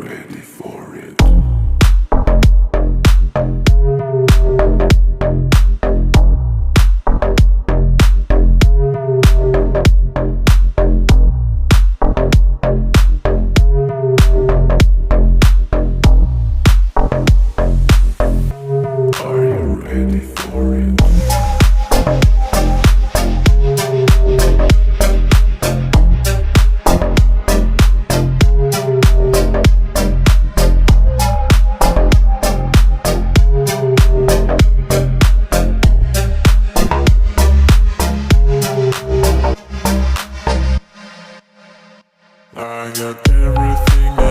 Ready for it. Are you ready for it? I got everything